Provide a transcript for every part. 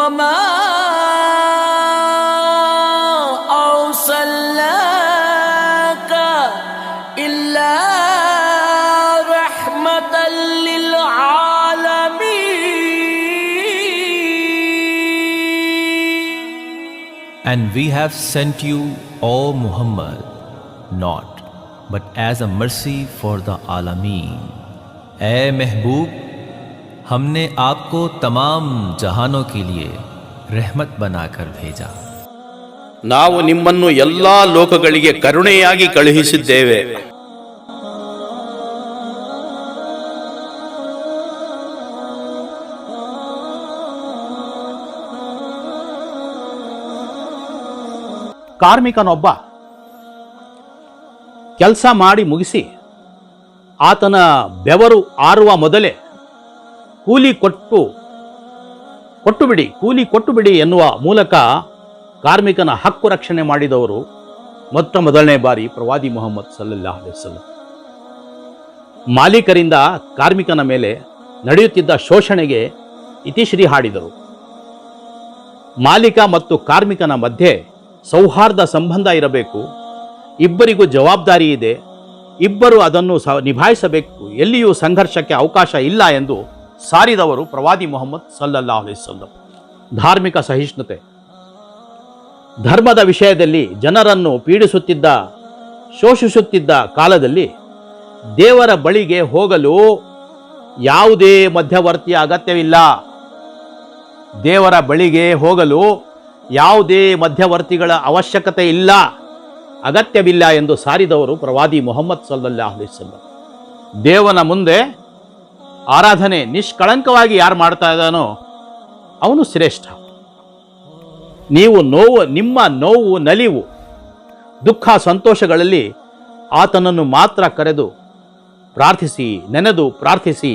وما أرسلناك إلا رحمة للعالمين. And we have sent you, O Muhammad, not but as a mercy for the Alameen. ए महबूब, हमने आपको तमाम जहानों के लिए रहमत बनाकर भेजा. ನಾವು ನಿಮ್ಮನ್ನು ಎಲ್ಲಾ ಲೋಕಗಳಿಗೆ ಕರುಣೆಯಾಗಿ ಕಳುಹಿಸಿದ್ದೇವೆ. ಕಾರ್ಮಿಕನೊಬ್ಬ ಕೆಲಸ ಮಾಡಿ ಮುಗಿಸಿ ಆತನ ಬೆವರು ಆರುವ ಮೊದಲೇ ಕೂಲಿ ಕೊಟ್ಟು ಬಿಡಿ ಎನ್ನುವ ಮೂಲಕ ಕಾರ್ಮಿಕನ ಹಕ್ಕು ರಕ್ಷಣೆ ಮಾಡಿದವರು ಮೊದಲನೇ ಬಾರಿ ಪ್ರವಾದಿ ಮುಹಮ್ಮದ್ ಸಲ್ಲಲ್ಲಾಹು ಅಲೈಹಿ ವಸಲ್ಲಂ. ಮಾಲೀಕರಿಂದ ಕಾರ್ಮಿಕನ ಮೇಲೆ ನಡೆಯುತ್ತಿದ್ದ ಶೋಷಣೆಗೆ ಇತಿಶ್ರೀ ಹಾಡಿದರು. ಮಾಲೀಕ ಮತ್ತು ಕಾರ್ಮಿಕನ ಮಧ್ಯೆ ಸೌಹಾರ್ದ ಸಂಬಂಧ ಇರಬೇಕು, ಇಬ್ಬರಿಗೂ ಜವಾಬ್ದಾರಿ ಇದೆ, ಇಬ್ಬರು ಅದನ್ನು ನಿಭಾಯಿಸಬೇಕು, ಎಲ್ಲಿಯೂ ಸಂಘರ್ಷಕ್ಕೆ ಅವಕಾಶ ಇಲ್ಲ ಎಂದು ಸಾರಿದವರು ಪ್ರವಾದಿ ಮುಹಮ್ಮದ್ ಸಲ್ಲಲ್ಲಾಹು ಅಲೈಹಿ ವಸಲ್ಲಂ. ಧಾರ್ಮಿಕ ಸಹಿಷ್ಣುತೆ. ಧರ್ಮದ ವಿಷಯದಲ್ಲಿ ಜನರನ್ನು ಪೀಡಿಸುತ್ತಿದ್ದ, ಶೋಷಿಸುತ್ತಿದ್ದ ಕಾಲದಲ್ಲಿ ದೇವರ ಬಳಿಗೆ ಹೋಗಲು ಯಾವುದೇ ಮಧ್ಯವರ್ತಿಯ ಅಗತ್ಯವಿಲ್ಲ. ದೇವರ ಬಳಿಗೆ ಹೋಗಲು ಯಾವುದೇ ಮಧ್ಯವರ್ತಿಗಳ ಅವಶ್ಯಕತೆ ಇಲ್ಲ, ಅಗತ್ಯವಿಲ್ಲ ಎಂದು ಸಾರಿದವರು ಪ್ರವಾದಿ ಮುಹಮ್ಮದ್ ಸಲ್ಲಲ್ಲಾಹು ಅಲೈಹಿ ವಸಲ್ಲಂ. ದೇವನ ಮುಂದೆ ಆರಾಧನೆ ನಿಷ್ಕಳಂಕವಾಗಿ ಯಾರು ಮಾಡ್ತಾ ಇದ್ದಾನೋ ಅವನು ಶ್ರೇಷ್ಠ. ನಿಮ್ಮ ನೋವು ನಲಿವು ದುಃಖ ಸಂತೋಷಗಳಲ್ಲಿ ಆತನನ್ನು ಮಾತ್ರ ಕರೆದು ಪ್ರಾರ್ಥಿಸಿ, ನೆನೆದು ಪ್ರಾರ್ಥಿಸಿ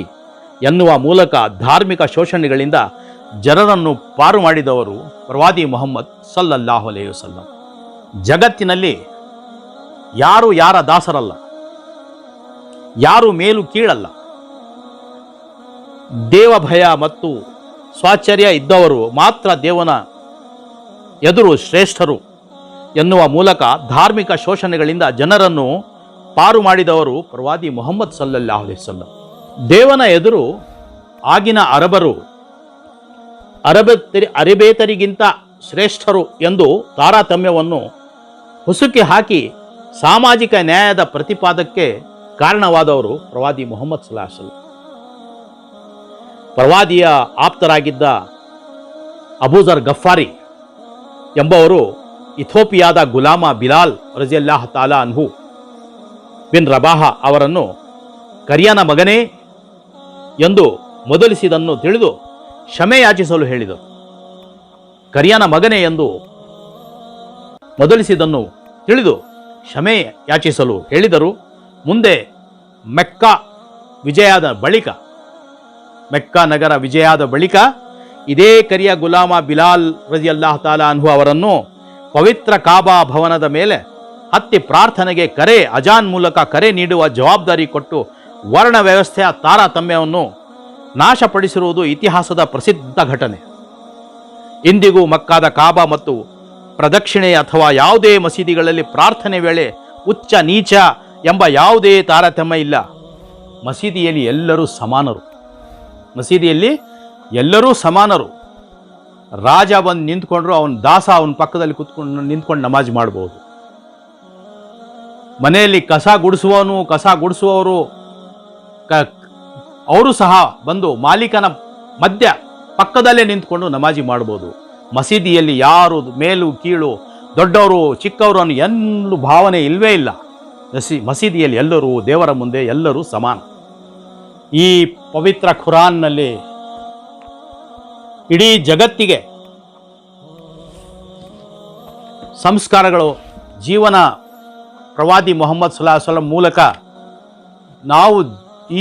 ಎನ್ನುವ ಮೂಲಕ ಧಾರ್ಮಿಕ ಶೋಷಣೆಗಳಿಂದ ಜನರನ್ನು ಪಾರು ಮಾಡಿದವರು ಪ್ರವಾದಿ ಮುಹಮ್ಮದ್ ಸಲ್ಲಲ್ಲಾಹು ಅಲೈಹಿ ವಸಲ್ಲಂ. ಜಗತ್ತಿನಲ್ಲಿ ಯಾರು ಯಾರ ದಾಸರಲ್ಲ, ಯಾರು ಮೇಲು ಕೀಳಲ್ಲ. ದೇವಭಯ ಮತ್ತು ಸ್ವಾಚರ್ಯ ಇದ್ದವರು ಮಾತ್ರ ದೇವನ ಎದುರು ಶ್ರೇಷ್ಠರು ಎನ್ನುವ ಮೂಲಕ ಧಾರ್ಮಿಕ ಶೋಷಣೆಗಳಿಂದ ಜನರನ್ನು ಪಾರು ಮಾಡಿದವರು ಪ್ರವಾದಿ ಮುಹಮ್ಮದ್ ಸಲ್ಲಲ್ಲಾಹು ಅಲೈಹಿ ವಸಲ್ಲಂ. ದೇವನ ಎದುರು ಆಗಿನ ಅರಬೇತರಿಗಿಂತ ಶ್ರೇಷ್ಠರು ಎಂದು ತಾರತಮ್ಯವನ್ನು ಹುಸುಕಿ ಹಾಕಿ ಸಾಮಾಜಿಕ ನ್ಯಾಯದ ಪ್ರತಿಪಾದಕ್ಕೆ ಕಾರಣವಾದವರು ಪ್ರವಾದಿ ಮುಹಮ್ಮದ್ ಸಲ್ಲಲ್ಲಾಹು ಅಲೈಹಿ ವಸಲ್ಲಂ. ಪ್ರವಾದಿಯ ಆಪ್ತರಾಗಿದ್ದ ಅಬೂಜರ್ ಗಫಾರಿ ಎಂಬವರು ಇಥೋಪಿಯಾದ ಗುಲಾಮ ಬಿಲಾಲ್ ರಜಿಯಲ್ಲಾಹು ತಾಲಾ ಅನ್ಹು ಬಿನ್ ರಬಾಹ ಅವರನ್ನು ಕರಿಯನ ಮಗನೇ ಎಂದು ಮೊದಲಿಸಿದನ್ನು ತಿಳಿದು ಕ್ಷಮೆ ಯಾಚಿಸಲು ಹೇಳಿದರು. ಕರಿಯನ ಮಗನೇ ಎಂದು ಮೊದಲಿಸಿದನ್ನು ತಿಳಿದು ಕ್ಷಮೆ ಯಾಚಿಸಲು ಹೇಳಿದರು. ಮುಂದೆ ಮೆಕ್ಕಾ ನಗರ ವಿಜಯದ ಬಳಿಕ ಇದೇ ಕರಿಯ ಗುಲಾಮ ಬಿಲಾಲ್ ರಜಿಯಲ್ಲಾಹು ತಾಲಾ ಅನ್ಹು ಅವರನ್ನು ಪವಿತ್ರ ಕಾಬಾ ಭವನದ ಮೇಲೆ ಹತ್ತಿ ಪ್ರಾರ್ಥನೆಗೆ ಅಜಾನ್ ಮೂಲಕ ಕರೆ ನೀಡುವ ಜವಾಬ್ದಾರಿ ಕೊಟ್ಟು ವರ್ಣ ವ್ಯವಸ್ಥೆಯ ತಾರತಮ್ಯವನ್ನು ನಾಶಪಡಿಸಿರುವುದು ಇತಿಹಾಸದ ಪ್ರಸಿದ್ಧ ಘಟನೆ. ಇಂದಿಗೂ ಮಕ್ಕಾದ ಕಾಬಾ ಮತ್ತು ಪ್ರದಕ್ಷಿಣೆ ಅಥವಾ ಯಾವುದೇ ಮಸೀದಿಗಳಲ್ಲಿ ಪ್ರಾರ್ಥನೆ ವೇಳೆ ಉಚ್ಚ ನೀಚ ಎಂಬ ಯಾವುದೇ ತಾರತಮ್ಯ ಇಲ್ಲ. ಮಸೀದಿಯಲ್ಲಿ ಎಲ್ಲರೂ ಸಮಾನರು. ರಾಜ ಬಂದು ನಿಂತ್ಕೊಂಡ್ರು ಅವನ ದಾಸ ಅವನ ಪಕ್ಕದಲ್ಲಿ ನಿಂತ್ಕೊಂಡು ನಮಾಜ್ ಮಾಡ್ಬೋದು. ಮನೆಯಲ್ಲಿ ಕಸ ಗುಡಿಸುವವರು ಅವರು ಸಹ ಬಂದು ಮಾಲೀಕನ ಪಕ್ಕದಲ್ಲೇ ನಿಂತ್ಕೊಂಡು ನಮಾಜಿ ಮಾಡ್ಬೋದು. ಮಸೀದಿಯಲ್ಲಿ ಯಾರು ಮೇಲು ಕೀಳು, ದೊಡ್ಡವರು ಚಿಕ್ಕವರು ಅನ್ನೋ ಎಲ್ಲೂ ಭಾವನೆ ಇಲ್ಲವೇ ಇಲ್ಲ. ಮಸೀದಿಯಲ್ಲಿ ಎಲ್ಲರೂ ದೇವರ ಮುಂದೆ ಎಲ್ಲರೂ ಸಮಾನ. ಈ ಪವಿತ್ರ ಖುರಾನ್ನಲ್ಲಿ ಇಡೀ ಜಗತ್ತಿಗೆ ಸಂಸ್ಕಾರಗಳು ಜೀವನ ಪ್ರವಾದಿ ಮುಹಮ್ಮದ್ ಸಲ್ಲಲ್ಲಾಹು ಅಲೈಹಿ ವಸಲ್ಲಂ ಮೂಲಕ ನಾವು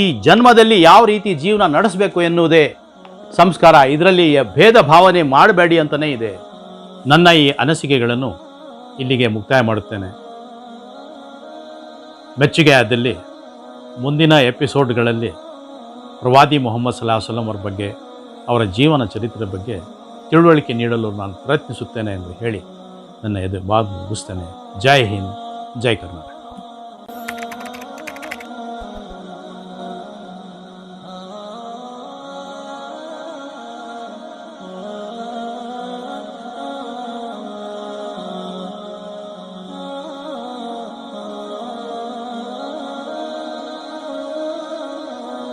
ಈ ಜನ್ಮದಲ್ಲಿ ಯಾವ ರೀತಿ ಜೀವನ ನಡೆಸಬೇಕು ಎನ್ನುವುದೇ ಸಂಸ್ಕಾರ. ಇದರಲ್ಲಿ ಭೇದ ಭಾವನೆ ಮಾಡಬೇಡಿ ಅಂತಲೇ ಇದೆ. ನನ್ನ ಈ ಅನಿಸಿಕೆಗಳನ್ನು ಇಲ್ಲಿಗೆ ಮುಕ್ತಾಯ ಮಾಡುತ್ತೇನೆ. ಮೆಚ್ಚುಗೆ ಆದಲ್ಲಿ ಮುಂದಿನ ಎಪಿಸೋಡ್ಗಳಲ್ಲಿ ಪ್ರವಾದಿ ಮುಹಮ್ಮದ್ ಸಲ್ಲಲ್ಲಾಹು ಅಲೈಹಿ ವಸಲ್ಲಂ ಅವರ ಬಗ್ಗೆ, ಅವರ ಜೀವನ ಚರಿತ್ರೆ ಬಗ್ಗೆ ತಿಳುವಳಿಕೆ ನೀಡಲು ನಾನು ಪ್ರಯತ್ನಿಸುತ್ತೇನೆ ಎಂದು ಹೇಳಿ ನನ್ನ ಮಾತು ಮುಗಿಸ್ತೇನೆ. ಜೈ ಹಿಂದ್, ಜೈ ಕರ್ನಾಟಕ.